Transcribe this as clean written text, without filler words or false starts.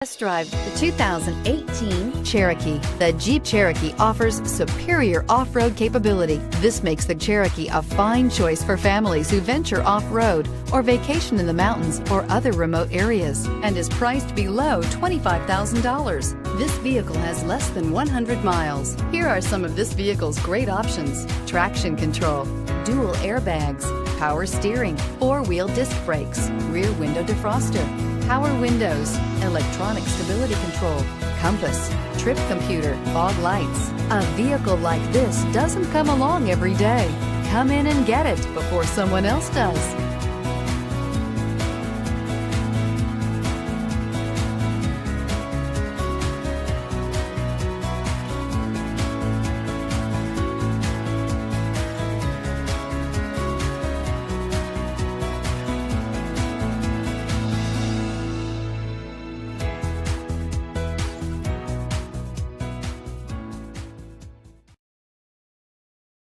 Test drive the 2018 Cherokee. The Jeep Cherokee offers superior off-road capability. This makes the Cherokee a fine choice for families who venture off-road or vacation in the mountains or other remote areas, and is priced below $25,000. This vehicle has less than 100 miles. Here are some of this vehicle's great options: traction control, dual airbags, power steering, four-wheel disc brakes, rear window defroster, power windows, electronic stability control, compass, trip computer, fog lights. A vehicle like this doesn't come along every day. Come in and get it before someone else does.